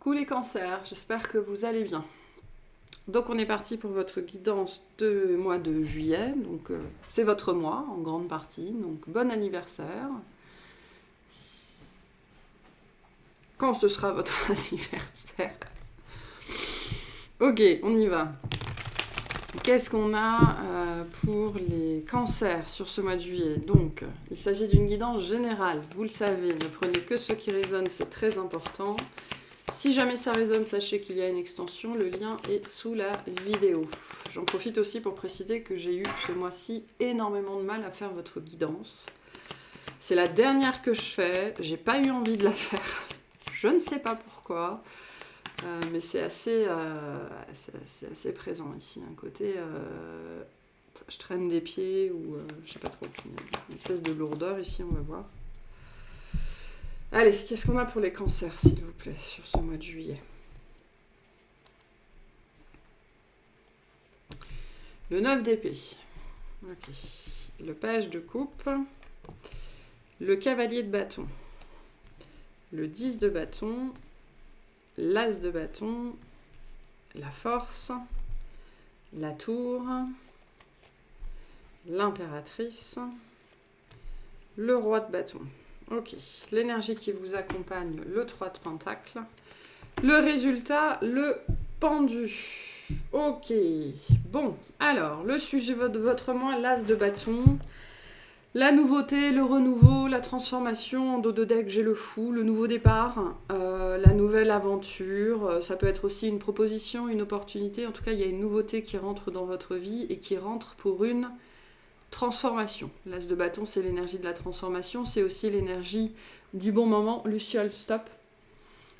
Coucou les cancers, j'espère que vous allez bien. Donc on est parti pour votre guidance de mois de juillet, donc c'est votre mois en grande partie, donc bon anniversaire. Quand ce sera votre anniversaire? Ok, on y va. Qu'est-ce qu'on a pour les cancers sur ce mois de juillet? Donc, il s'agit d'une guidance générale, vous le savez, ne prenez que ce qui résonne, c'est très important. Si jamais ça résonne, sachez qu'il y a une extension, le lien est sous la vidéo. J'en profite aussi pour préciser que j'ai eu ce mois-ci énormément de mal à faire votre guidance. C'est la dernière que je fais, j'ai pas eu envie de la faire, je ne sais pas pourquoi, mais c'est assez présent ici, un côté je traîne des pieds ou je sais pas trop, une espèce de lourdeur ici, on va voir. Allez, qu'est-ce qu'on a pour les cancers, s'il vous plaît, sur ce mois de juillet? Le 9 d'épée. Ok. Le page de coupe. Le cavalier de bâton. Le 10 de bâton. L'as de bâton. La force. La tour. L'impératrice. Le roi de bâton. Ok, l'énergie qui vous accompagne, le 3 de pentacle. Le résultat, le pendu. Ok, bon, alors, le sujet de votre mois, l'as de bâton. La nouveauté, le renouveau, la transformation. En dos de deck, j'ai le fou, le nouveau départ, la nouvelle aventure. Ça peut être aussi une proposition, une opportunité. En tout cas, il y a une nouveauté qui rentre dans votre vie et qui rentre pour une transformation. L'as de bâton, c'est l'énergie de la transformation, c'est aussi l'énergie du bon moment. Luciole, stop.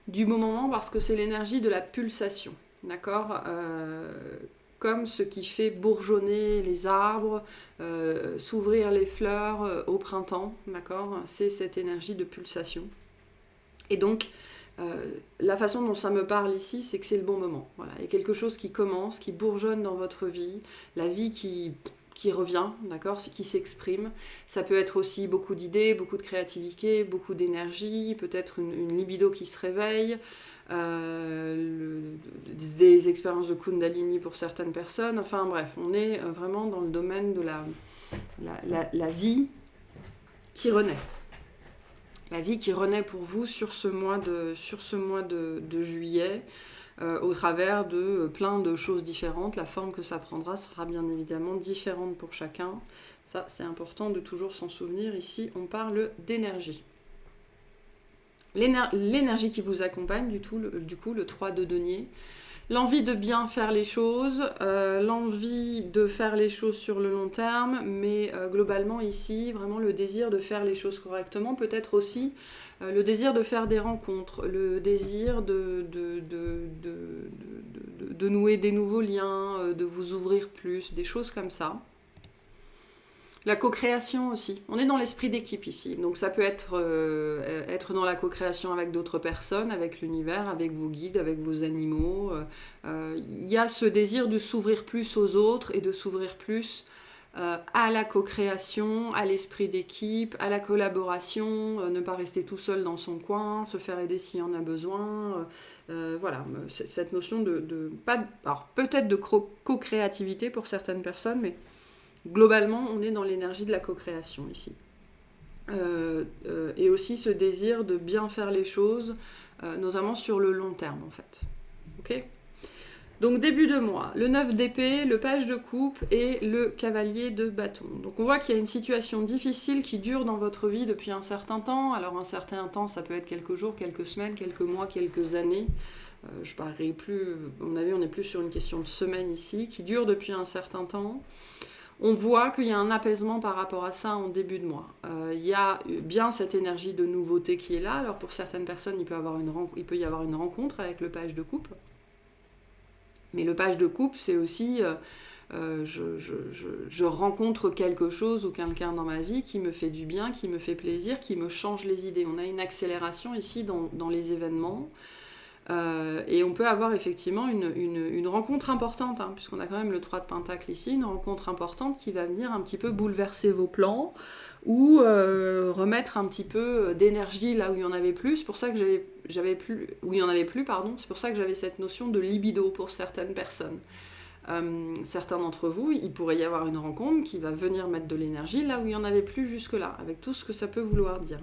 Du bon moment parce que c'est l'énergie de la pulsation, d'accord, comme ce qui fait bourgeonner les arbres, s'ouvrir les fleurs au printemps, d'accord, c'est cette énergie de pulsation. Et donc, la façon dont ça me parle ici, c'est que c'est le bon moment. Voilà. Il y a quelque chose qui commence, qui bourgeonne dans votre vie, la vie qui revient, d'accord, qui s'exprime. Ça peut être aussi beaucoup d'idées, beaucoup de créativité, beaucoup d'énergie, peut-être une libido qui se réveille, des expériences de Kundalini pour certaines personnes. Enfin bref, on est vraiment dans le domaine de la vie qui renaît. La vie qui renaît pour vous sur ce mois de juillet. Au travers de plein de choses différentes. La forme que ça prendra sera bien évidemment différente pour chacun. Ça, c'est important de toujours s'en souvenir. Ici, on parle d'énergie. L'énergie qui vous accompagne, du coup, le 3 de denier. L'envie de bien faire les choses, l'envie de faire les choses sur le long terme, mais globalement ici, vraiment le désir de faire les choses correctement, peut-être aussi le désir de faire des rencontres, le désir de nouer des nouveaux liens, de vous ouvrir plus, des choses comme ça. La co-création aussi. On est dans l'esprit d'équipe ici. Donc ça peut être dans la co-création avec d'autres personnes, avec l'univers, avec vos guides, avec vos animaux. Il y a ce désir de s'ouvrir plus aux autres et de s'ouvrir plus à la co-création, à l'esprit d'équipe, à la collaboration, ne pas rester tout seul dans son coin, se faire aider s'il y en a besoin. Voilà, cette notion alors peut-être de co-créativité pour certaines personnes, mais globalement, on est dans l'énergie de la co-création ici. Et aussi ce désir de bien faire les choses, notamment sur le long terme, en fait. Ok ? Donc, début de mois, le 9 d'épée, le page de coupe et le cavalier de bâton. Donc, on voit qu'il y a une situation difficile qui dure dans votre vie depuis un certain temps. Alors, un certain temps, ça peut être quelques jours, quelques semaines, quelques mois, quelques années. Je parlerai plus, à mon avis, on est plus sur une question de semaine ici, qui dure depuis un certain temps. On voit qu'il y a un apaisement par rapport à ça en début de mois. Il y a bien cette énergie de nouveauté qui est là. Alors pour certaines personnes, il peut y avoir une rencontre avec le page de coupe. Mais le page de coupe, c'est aussi je rencontre quelque chose ou quelqu'un dans ma vie qui me fait du bien, qui me fait plaisir, qui me change les idées. On a une accélération ici dans les événements. Et on peut avoir effectivement une rencontre importante, hein, puisqu'on a quand même le 3 de Pentacle ici, une rencontre importante qui va venir un petit peu bouleverser vos plans ou remettre un petit peu d'énergie là où il y en avait plus. C'est pour ça que j'avais plus, où il y en avait plus, pardon. C'est pour ça que j'avais cette notion de libido pour certaines personnes. Certains d'entre vous, il pourrait y avoir une rencontre qui va venir mettre de l'énergie là où il n'y en avait plus jusque-là, avec tout ce que ça peut vouloir dire.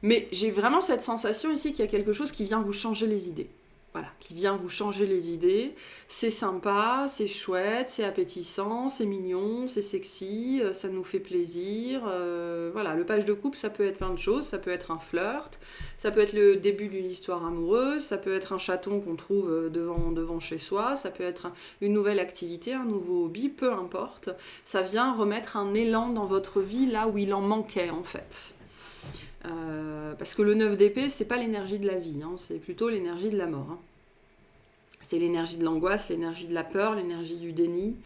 Mais j'ai vraiment cette sensation ici qu'il y a quelque chose qui vient vous changer les idées. Voilà, qui vient vous changer les idées. C'est sympa, c'est chouette, c'est appétissant, c'est mignon, c'est sexy, ça nous fait plaisir. Voilà, le page de coupe, ça peut être plein de choses. Ça peut être un flirt, ça peut être le début d'une histoire amoureuse, ça peut être un chaton qu'on trouve devant chez soi, ça peut être une nouvelle activité, un nouveau hobby, peu importe. Ça vient remettre un élan dans votre vie là où il en manquait en fait. Parce que le 9 d'épée, c'est pas l'énergie de la vie, hein, c'est plutôt l'énergie de la mort. Hein. C'est l'énergie de l'angoisse, l'énergie de la peur, l'énergie du déni.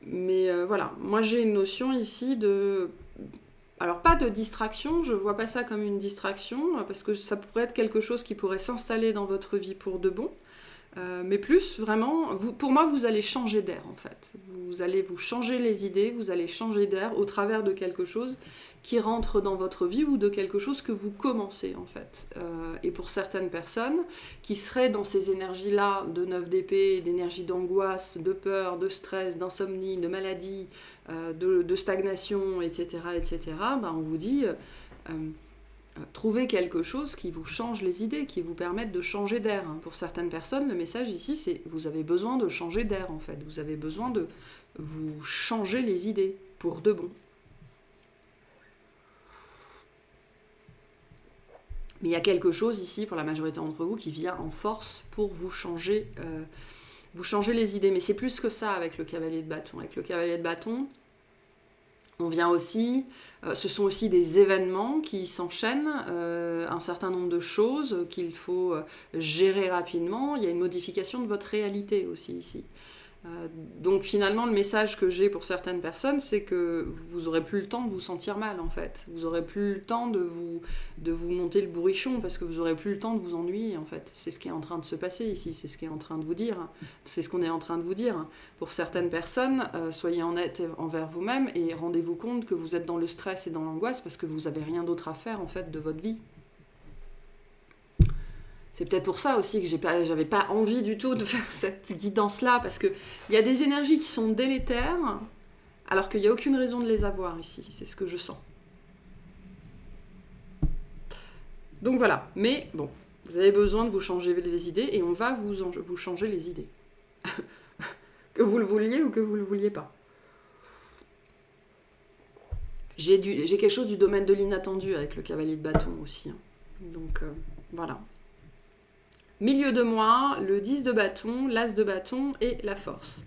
Mais voilà, moi j'ai une notion ici de... Alors pas de distraction, je vois pas ça comme une distraction, parce que ça pourrait être quelque chose qui pourrait s'installer dans votre vie pour de bon. Mais plus, vraiment, pour moi, vous allez changer d'air, en fait. Vous allez vous changer les idées, vous allez changer d'air au travers de quelque chose qui rentre dans votre vie ou de quelque chose que vous commencez, en fait. Et pour certaines personnes qui seraient dans ces énergies-là de 9 d'épée, d'énergie d'angoisse, de peur, de stress, d'insomnie, de maladie, de stagnation, etc., ben on vous dit... Trouvez quelque chose qui vous change les idées, qui vous permette de changer d'air. Pour certaines personnes, le message ici, c'est vous avez besoin de changer d'air, en fait. Vous avez besoin de vous changer les idées, pour de bon. Mais il y a quelque chose ici, pour la majorité d'entre vous, qui vient en force pour vous changer les idées. Mais c'est plus que ça avec le cavalier de bâton. Avec le cavalier de bâton, on vient aussi, ce sont aussi des événements qui s'enchaînent, un certain nombre de choses qu'il faut gérer rapidement. Il y a une modification de votre réalité aussi ici. Donc finalement, le message que j'ai pour certaines personnes, c'est que vous n'aurez plus le temps de vous sentir mal en fait. Vous n'aurez plus le temps de vous monter le bourrichon parce que vous n'aurez plus le temps de vous ennuyer en fait. C'est ce qui est en train de se passer ici, c'est ce qui est en train de vous dire. C'est ce qu'on est en train de vous dire. Pour certaines personnes, soyez honnête envers vous-même et rendez-vous compte que vous êtes dans le stress et dans l'angoisse parce que vous n'avez rien d'autre à faire en fait de votre vie. C'est peut-être pour ça aussi que j'avais pas envie du tout de faire cette guidance-là, parce qu'il y a des énergies qui sont délétères, alors qu'il n'y a aucune raison de les avoir ici. C'est ce que je sens. Donc voilà. Mais bon, vous avez besoin de vous changer les idées, et on va vous changer les idées. Que vous le vouliez ou que vous le vouliez pas. J'ai quelque chose du domaine de l'inattendu avec le cavalier de bâton aussi. Hein. Donc voilà. Milieu de mois, le 10 de bâton, l'as de bâton et la force.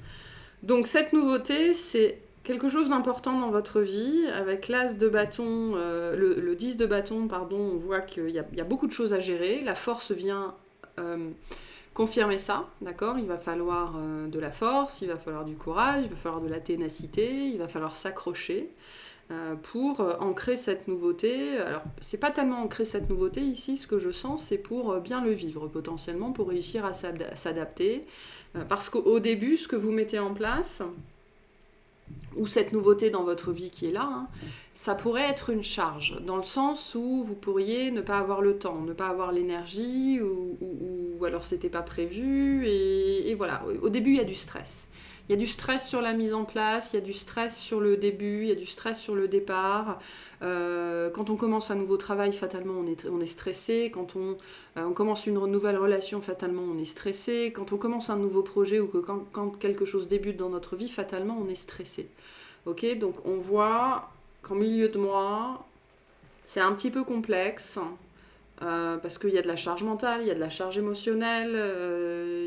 Donc cette nouveauté, c'est quelque chose d'important dans votre vie. Avec l'as de bâton, le 10 de bâton, pardon, on voit qu'il y a beaucoup de choses à gérer. La force vient confirmer ça, d'accord ? Il va falloir de la force, il va falloir du courage, il va falloir de la ténacité, il va falloir s'accrocher. Pour ancrer cette nouveauté. Alors, c'est pas tellement ancrer cette nouveauté ici, ce que je sens, c'est pour bien le vivre potentiellement, pour réussir à s'adapter. Parce qu'au début, ce que vous mettez en place, ou cette nouveauté dans votre vie qui est là, hein, ça pourrait être une charge, dans le sens où vous pourriez ne pas avoir le temps, ne pas avoir l'énergie, ou alors c'était pas prévu, et voilà. Au début, il y a du stress. Il y a du stress sur la mise en place, il y a du stress sur le début, il y a du stress sur le départ. Quand on commence un nouveau travail, fatalement, on est stressé. Quand on commence une nouvelle relation, fatalement, on est stressé. Quand on commence un nouveau projet ou que quand quelque chose débute dans notre vie, fatalement, on est stressé. Ok, donc on voit qu'en milieu de mois, c'est un petit peu complexe. Parce qu'il y a de la charge mentale, il y a de la charge émotionnelle,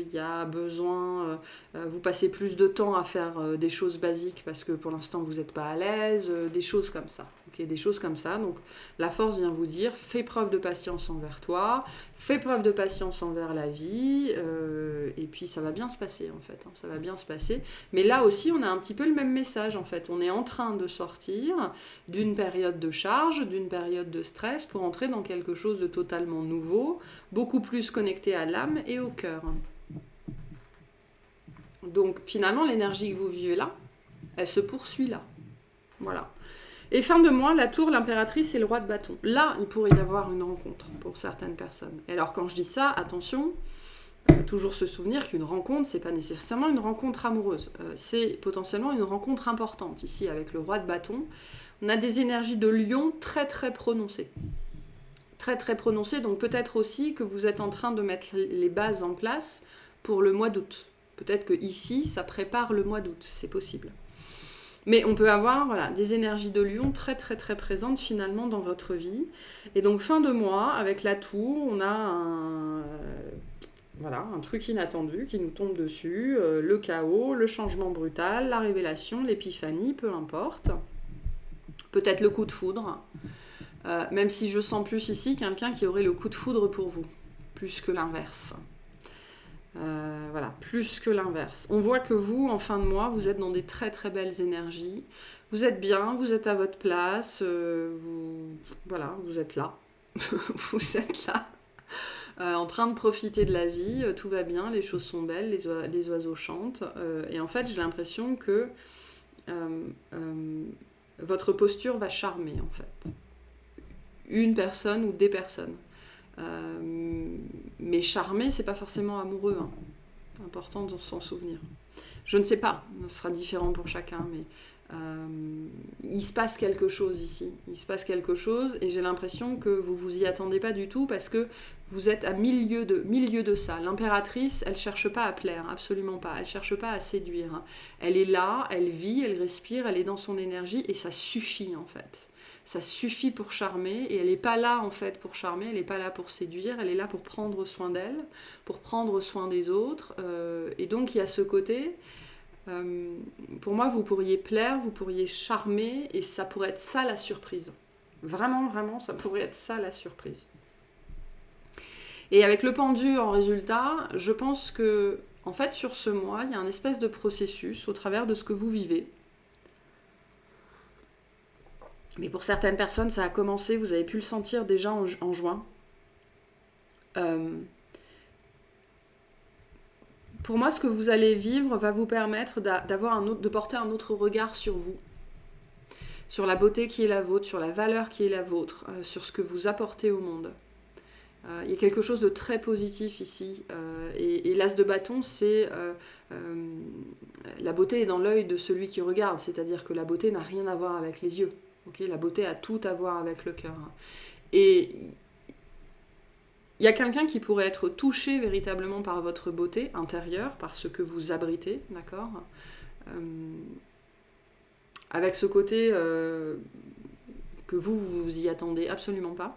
il y a besoin, vous passez plus de temps à faire des choses basiques parce que pour l'instant vous n'êtes pas à l'aise, des choses comme ça. Okay, des choses comme ça. Donc la force vient vous dire, fais preuve de patience envers toi, fais preuve de patience envers la vie, et puis ça va bien se passer en fait, hein, ça va bien se passer. Mais là aussi, on a un petit peu le même message en fait. On est en train de sortir d'une période de charge, d'une période de stress pour entrer dans quelque chose de totalement nouveau, beaucoup plus connecté à l'âme et au cœur. Donc finalement, l'énergie que vous vivez là, elle se poursuit là. Voilà. Et fin de mois, la tour, l'impératrice et le roi de bâton. Là, il pourrait y avoir une rencontre pour certaines personnes. Et alors quand je dis ça, attention, toujours se souvenir qu'une rencontre, c'est pas nécessairement une rencontre amoureuse. C'est potentiellement une rencontre importante. Ici, avec le roi de bâton, on a des énergies de lion très très prononcées. Très très prononcées, donc peut-être aussi que vous êtes en train de mettre les bases en place pour le mois d'août. Peut-être que ici, ça prépare le mois d'août, c'est possible. Mais on peut avoir voilà, des énergies de lion très très très présentes finalement dans votre vie. Et donc fin de mois, avec la tour, on a un truc inattendu qui nous tombe dessus, le chaos, le changement brutal, la révélation, l'épiphanie, peu importe. Peut-être le coup de foudre, même si je sens plus ici quelqu'un qui aurait le coup de foudre pour vous, plus que l'inverse. Voilà, plus que l'inverse. On voit que vous, en fin de mois, vous êtes dans des très très belles énergies. Vous êtes bien, vous êtes à votre place, vous êtes là. Vous êtes là, en train de profiter de la vie, tout va bien, les choses sont belles, les oiseaux chantent. Et en fait, j'ai l'impression que votre posture va charmer, en fait. Une personne ou des personnes. Mais charmer, c'est pas forcément amoureux, hein. C'est important de s'en souvenir. Je ne sais pas, ce sera différent pour chacun, mais il se passe quelque chose ici. Il se passe quelque chose et j'ai l'impression que vous vous y attendez pas du tout parce que vous êtes à milieu de ça. L'impératrice, elle cherche pas à plaire, absolument pas. Elle cherche pas à séduire. Elle est là, elle vit, elle respire, elle est dans son énergie et ça suffit en fait. Ça suffit pour charmer et elle n'est pas là en fait pour charmer, elle n'est pas là pour séduire, elle est là pour prendre soin d'elle, pour prendre soin des autres. Et donc il y a ce côté, pour moi vous pourriez plaire, vous pourriez charmer et ça pourrait être ça la surprise. Vraiment, vraiment, ça pourrait être ça la surprise. Et avec le pendu en résultat, je pense que en fait sur ce mois, il y a un espèce de processus au travers de ce que vous vivez. Mais pour certaines personnes, ça a commencé, vous avez pu le sentir déjà en juin. Pour moi, ce que vous allez vivre va vous permettre de porter un autre regard sur vous, sur la beauté qui est la vôtre, sur la valeur qui est la vôtre, sur ce que vous apportez au monde. Il y a quelque chose de très positif ici. Et l'as de bâton, c'est la beauté est dans l'œil de celui qui regarde, c'est-à-dire que la beauté n'a rien à voir avec les yeux. Okay, la beauté a tout à voir avec le cœur. Et il y a quelqu'un qui pourrait être touché véritablement par votre beauté intérieure, par ce que vous abritez, d'accord, avec ce côté que vous y attendez absolument pas.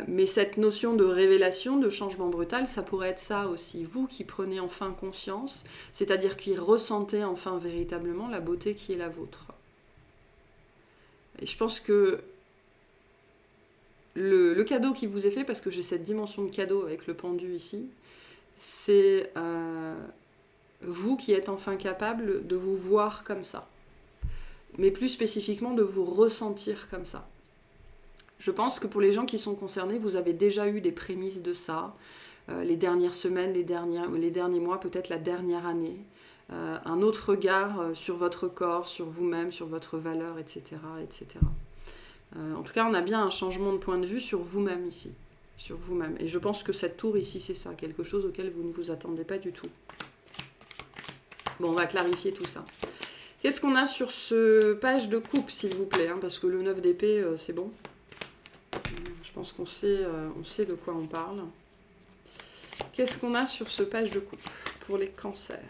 Mais cette notion de révélation, de changement brutal, ça pourrait être ça aussi. Vous qui prenez enfin conscience, c'est-à-dire qui ressentez enfin véritablement la beauté qui est la vôtre. Et je pense que le cadeau qui vous est fait, parce que j'ai cette dimension de cadeau avec le pendu ici, c'est vous qui êtes enfin capable de vous voir comme ça. Mais plus spécifiquement de vous ressentir comme ça. Je pense que pour les gens qui sont concernés, vous avez déjà eu des prémices de ça, les dernières semaines, les derniers mois, peut-être la dernière année. Un autre regard sur votre corps, sur vous-même, sur votre valeur, etc. etc. En tout cas, on a bien un changement de point de vue sur vous-même ici. Sur vous-même. Et je pense que cette tour ici, c'est ça, quelque chose auquel vous ne vous attendez pas du tout. Bon, on va clarifier tout ça. Qu'est-ce qu'on a sur ce page de coupe, s'il vous plaît, hein, parce que le 9 d'épée, c'est bon. Je pense qu'on sait de quoi on parle. Qu'est-ce qu'on a sur ce page de coupe pour les cancers ?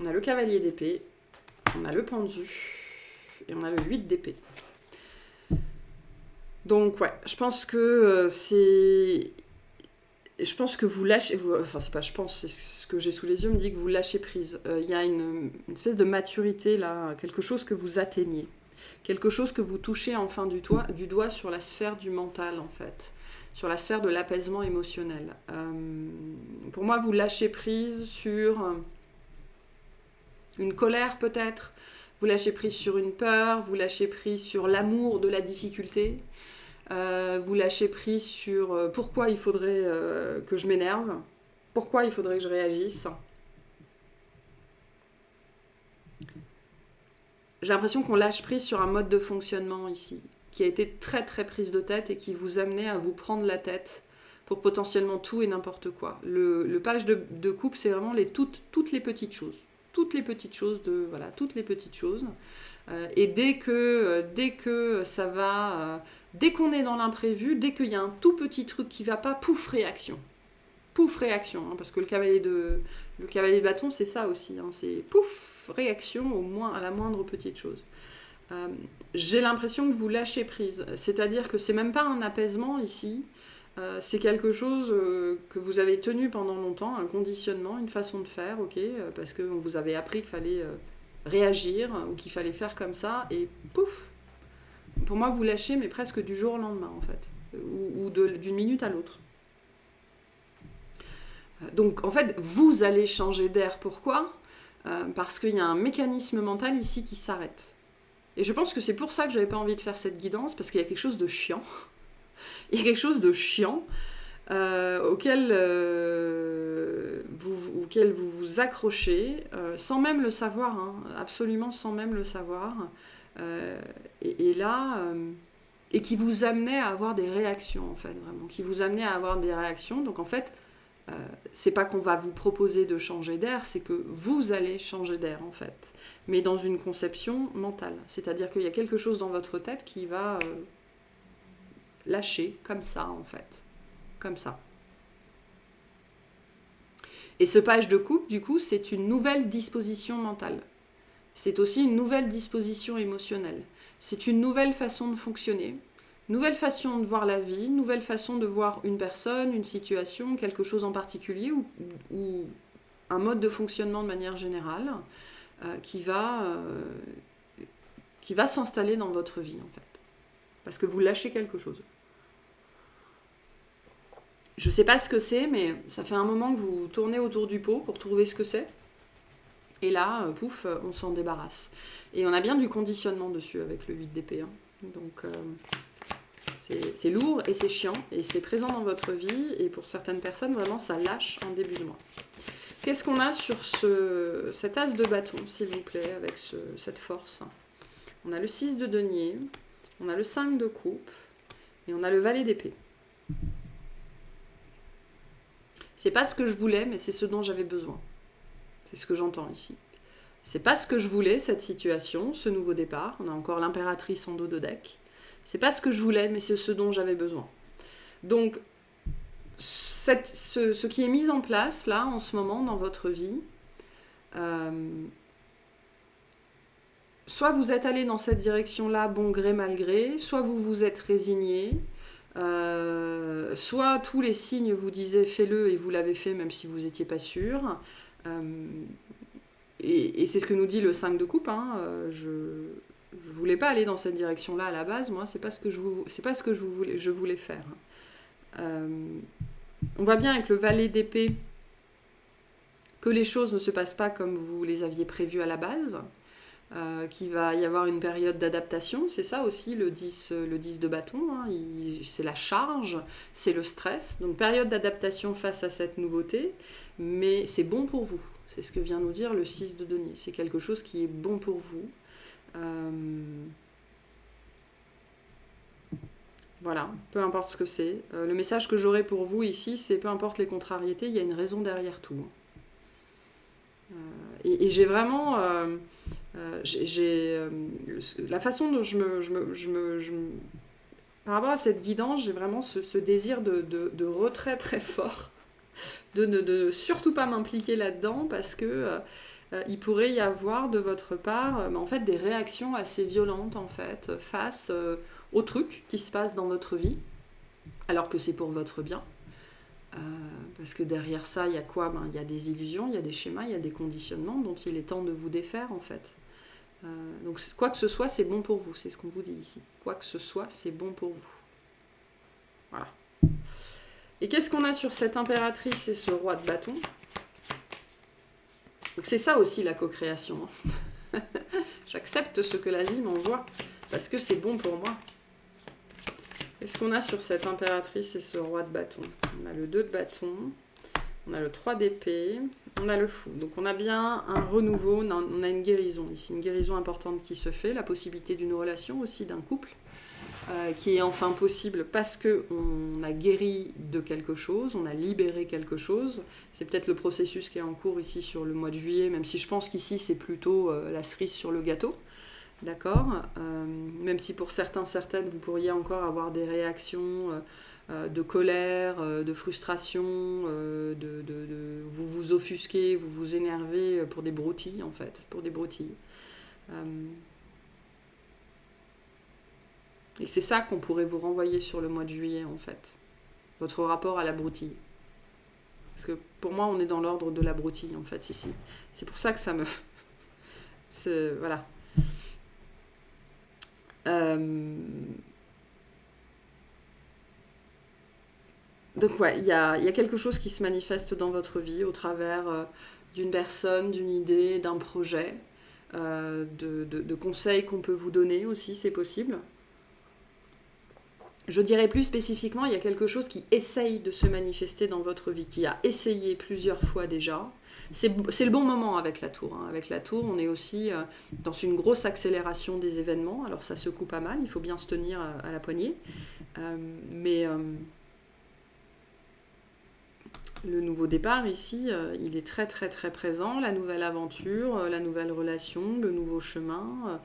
On a le cavalier d'épée, on a le pendu et on a le 8 d'épée. Donc ouais, je pense que je pense que vous lâchez... Enfin, c'est pas je pense, c'est ce que j'ai sous les yeux me dit que vous lâchez prise. Il y a une espèce de maturité, là, quelque chose que vous atteignez. Quelque chose que vous touchez enfin du doigt sur la sphère du mental, en fait. Sur la sphère de l'apaisement émotionnel. Pour moi, vous lâchez prise sur une colère, peut-être. Vous lâchez prise sur une peur. Vous lâchez prise sur l'amour de la difficulté. Vous lâchez prise sur pourquoi il faudrait que je m'énerve. Pourquoi il faudrait que je réagisse. J'ai l'impression qu'on lâche prise sur un mode de fonctionnement ici, qui a été très très prise de tête et qui vous amenait à vous prendre la tête pour potentiellement tout et n'importe quoi. Le page de coupe, c'est vraiment toutes les petites choses. Toutes les petites choses toutes les petites choses. Et dès que ça va, dès qu'on est dans l'imprévu, dès qu'il y a un tout petit truc qui va pas, pouf, réaction. Pouf, réaction, hein, parce que le cavalier de bâton, c'est ça aussi, hein, c'est pouf, réaction à la moindre petite chose. J'ai l'impression que vous lâchez prise, c'est-à-dire que c'est même pas un apaisement ici, c'est quelque chose que vous avez tenu pendant longtemps, un conditionnement, une façon de faire, ok, parce qu'on vous avait appris qu'il fallait réagir ou qu'il fallait faire comme ça, et pouf, pour moi vous lâchez, mais presque du jour au lendemain en fait, ou d'une minute à l'autre. Donc en fait, vous allez changer d'air. Pourquoi ? Parce qu'il y a un mécanisme mental ici qui s'arrête. Et je pense que c'est pour ça que j'avais pas envie de faire cette guidance, parce qu'il y a quelque chose de chiant. Il y a quelque chose de chiant auquel vous vous accrochez, sans même le savoir, hein, absolument sans même le savoir. Et là... et qui vous amenait à avoir des réactions, en fait, vraiment. Qui vous amenait à avoir des réactions. Donc en fait... c'est pas qu'on va vous proposer de changer d'air, c'est que vous allez changer d'air en fait, mais dans une conception mentale. C'est-à-dire qu'il y a quelque chose dans votre tête qui va lâcher comme ça en fait, comme ça. Et ce page de coupe, du coup, c'est une nouvelle disposition mentale. C'est aussi une nouvelle disposition émotionnelle. C'est une nouvelle façon de fonctionner. Nouvelle façon de voir la vie, nouvelle façon de voir une personne, une situation, quelque chose en particulier ou un mode de fonctionnement de manière générale qui va s'installer dans votre vie en fait. Parce que vous lâchez quelque chose. Je ne sais pas ce que c'est, mais ça fait un moment que vous tournez autour du pot pour trouver ce que c'est. Et là, pouf, on s'en débarrasse. Et on a bien du conditionnement dessus avec le 8 d'épée. Hein. Donc... c'est lourd et c'est chiant et c'est présent dans votre vie et pour certaines personnes, vraiment, ça lâche en début de mois. Qu'est-ce qu'on a sur cet as de bâton, s'il vous plaît, avec cette force ? On a le 6 de denier, on a le 5 de coupe et on a le valet d'épée. C'est pas ce que je voulais, mais c'est ce dont j'avais besoin. C'est ce que j'entends ici. C'est pas ce que je voulais, cette situation, ce nouveau départ. On a encore l'impératrice en dos de deck. C'est pas ce que je voulais, mais c'est ce dont j'avais besoin. Donc, ce qui est mis en place, là, en ce moment, dans votre vie, soit vous êtes allé dans cette direction-là, bon gré, mal gré, soit vous vous êtes résigné, soit tous les signes vous disaient « fais-le » et vous l'avez fait, même si vous n'étiez pas sûr. Et c'est ce que nous dit le 5 de coupe, hein, je voulais pas aller dans cette direction-là à la base, moi, c'est pas ce que je voulais faire. On voit bien avec le valet d'épée que les choses ne se passent pas comme vous les aviez prévues à la base, qu'il va y avoir une période d'adaptation, c'est ça aussi le 10 de bâton, hein, c'est la charge, c'est le stress, donc période d'adaptation face à cette nouveauté, mais c'est bon pour vous, c'est ce que vient nous dire le 6 de denier, c'est quelque chose qui est bon pour vous. Voilà, peu importe ce que c'est. Le message que j'aurai pour vous ici, c'est peu importe les contrariétés, il y a une raison derrière tout. Et j'ai vraiment... la façon dont par rapport à cette guidance, j'ai vraiment ce désir de retrait très fort, de ne surtout pas m'impliquer là-dedans, parce que... il pourrait y avoir de votre part en fait, des réactions assez violentes en fait, face aux trucs qui se passent dans votre vie, alors que c'est pour votre bien. Parce que derrière ça, il y a quoi? Il y a des illusions, il y a des schémas, il y a des conditionnements dont il est temps de vous défaire, en fait. Donc, quoi que ce soit, c'est bon pour vous. C'est ce qu'on vous dit ici. Quoi que ce soit, c'est bon pour vous. Voilà. Et qu'est-ce qu'on a sur cette impératrice et ce roi de bâton? Donc, c'est ça aussi, la co-création. J'accepte ce que la vie m'envoie parce que c'est bon pour moi. Qu'est-ce qu'on a sur cette impératrice et ce roi de bâton? On a le 2 de bâton, on a le 3 d'épée, on a le fou. Donc on a bien un renouveau, on a une guérison ici, une guérison importante qui se fait, la possibilité d'une relation aussi, d'un couple, qui est enfin possible parce qu'on a guéri de quelque chose, on a libéré quelque chose. C'est peut-être le processus qui est en cours ici sur le mois de juillet, même si je pense qu'ici c'est plutôt la cerise sur le gâteau. D'accord, même si pour certains, certaines, vous pourriez encore avoir des réactions de colère, de frustration, vous vous offusquez, vous vous énervez pour des broutilles, en fait, pour des broutilles. Et c'est ça qu'on pourrait vous renvoyer sur le mois de juillet, en fait, votre rapport à la broutille. Parce que pour moi, on est dans l'ordre de la broutille, en fait, ici. C'est pour ça que ça me... Voilà. Donc ouais, il y a quelque chose qui se manifeste dans votre vie au travers d'une personne, d'une idée, d'un projet, de conseils qu'on peut vous donner aussi, c'est possible. Je dirais plus spécifiquement, il y a quelque chose qui essaye de se manifester dans votre vie, qui a essayé plusieurs fois déjà. C'est le bon moment avec la tour. Avec la tour, on est aussi dans une grosse accélération des événements. Alors ça secoue pas mal, il faut bien se tenir à la poignée. Mais le nouveau départ ici, il est très très très présent. La nouvelle aventure, la nouvelle relation, le nouveau chemin.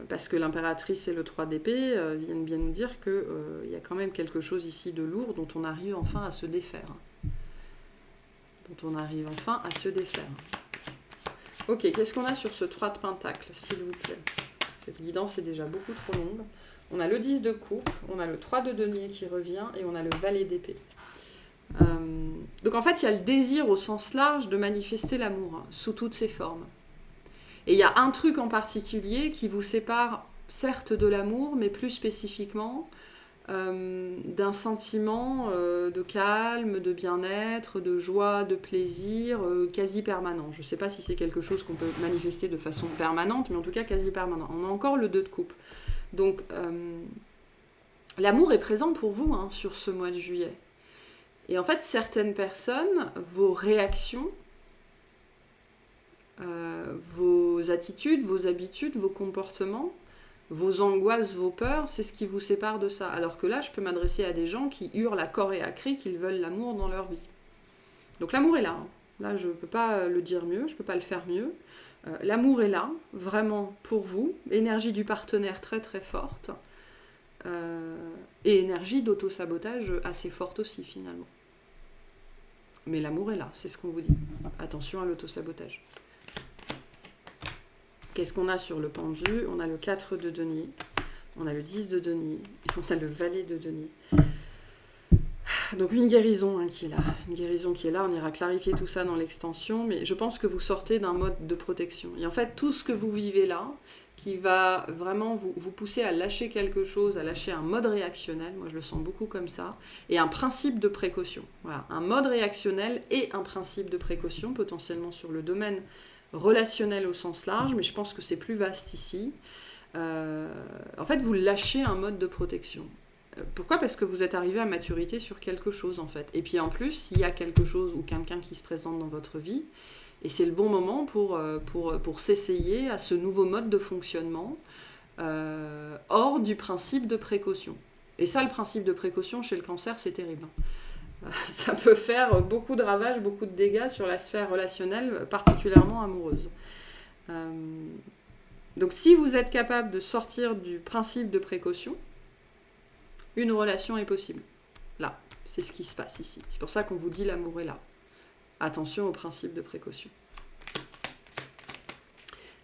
Parce que l'impératrice et le 3 d'épée viennent bien nous dire qu'il y a quand même quelque chose ici de lourd dont on arrive enfin à se défaire. Ok, qu'est-ce qu'on a sur ce 3 de pentacle, s'il vous plaît? Cette guidance est déjà beaucoup trop longue. On a le 10 de coupe, on a le 3 de denier qui revient et on a le valet d'épée. Donc en fait, il y a le désir au sens large de manifester l'amour, sous toutes ses formes. Et il y a un truc en particulier qui vous sépare, certes, de l'amour, mais plus spécifiquement d'un sentiment de calme, de bien-être, de joie, de plaisir, quasi permanent. Je ne sais pas si c'est quelque chose qu'on peut manifester de façon permanente, mais en tout cas quasi permanent. On a encore le 2 de coupe. Donc, l'amour est présent pour vous sur ce mois de juillet. Et en fait, certaines personnes, vos réactions, vos attitudes, vos habitudes, vos comportements, vos angoisses, vos peurs, c'est ce qui vous sépare de ça. Alors que là, je peux m'adresser à des gens qui hurlent à corps et à cri qu'ils veulent l'amour dans leur vie. Donc l'amour est là. Là, je ne peux pas le dire mieux, je ne peux pas le faire mieux. L'amour est là, vraiment pour vous. Énergie du partenaire très très forte. Et énergie d'auto-sabotage assez forte aussi, finalement. Mais l'amour est là, c'est ce qu'on vous dit. Attention à l'auto-sabotage. Qu'est-ce qu'on a sur le pendu? On a le 4 de denier, on a le 10 de denier, et on a le valet de denier. Donc une guérison qui est là. Une guérison qui est là, on ira clarifier tout ça dans l'extension, mais je pense que vous sortez d'un mode de protection. Et en fait, tout ce que vous vivez là, qui va vraiment vous pousser à lâcher quelque chose, à lâcher un mode réactionnel, moi je le sens beaucoup comme ça, et un principe de précaution. Voilà, un mode réactionnel et un principe de précaution, potentiellement sur le domaine relationnel au sens large, mais je pense que c'est plus vaste ici. En fait, vous lâchez un mode de protection. Pourquoi? Parce que vous êtes arrivé à maturité sur quelque chose, en fait. Et puis en plus, s'il y a quelque chose ou quelqu'un qui se présente dans votre vie, et c'est le bon moment pour s'essayer à ce nouveau mode de fonctionnement hors du principe de précaution. Et ça, le principe de précaution, chez le cancer, c'est terrible. Ça peut faire beaucoup de ravages, beaucoup de dégâts sur la sphère relationnelle, particulièrement amoureuse. Donc si vous êtes capable de sortir du principe de précaution, une relation est possible. Là, c'est ce qui se passe ici. C'est pour ça qu'on vous dit l'amour est là. Attention au principe de précaution.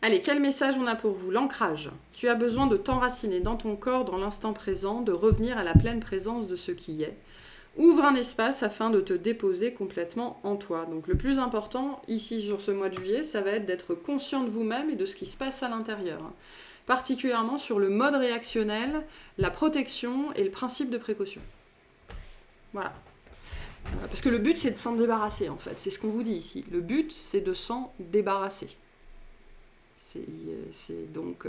Allez, quel message on a pour vous? L'ancrage. Tu as besoin de t'enraciner dans ton corps, dans l'instant présent, de revenir à la pleine présence de ce qui est. Ouvre un espace afin de te déposer complètement en toi. Donc le plus important ici sur ce mois de juillet, ça va être d'être conscient de vous-même et de ce qui se passe à l'intérieur. Particulièrement sur le mode réactionnel, la protection et le principe de précaution. Voilà. Parce que le but, c'est de s'en débarrasser, en fait. C'est ce qu'on vous dit ici. Le but, c'est de s'en débarrasser. C'est donc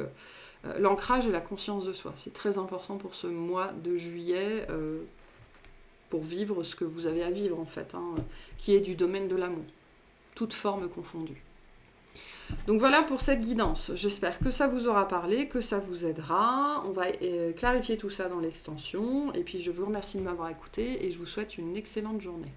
l'ancrage et la conscience de soi. C'est très important pour ce mois de juillet, pour vivre ce que vous avez à vivre, en fait, qui est du domaine de l'amour. Toutes formes confondues. Donc voilà pour cette guidance. J'espère que ça vous aura parlé, que ça vous aidera. On va clarifier tout ça dans l'extension. Et puis je vous remercie de m'avoir écouté et je vous souhaite une excellente journée.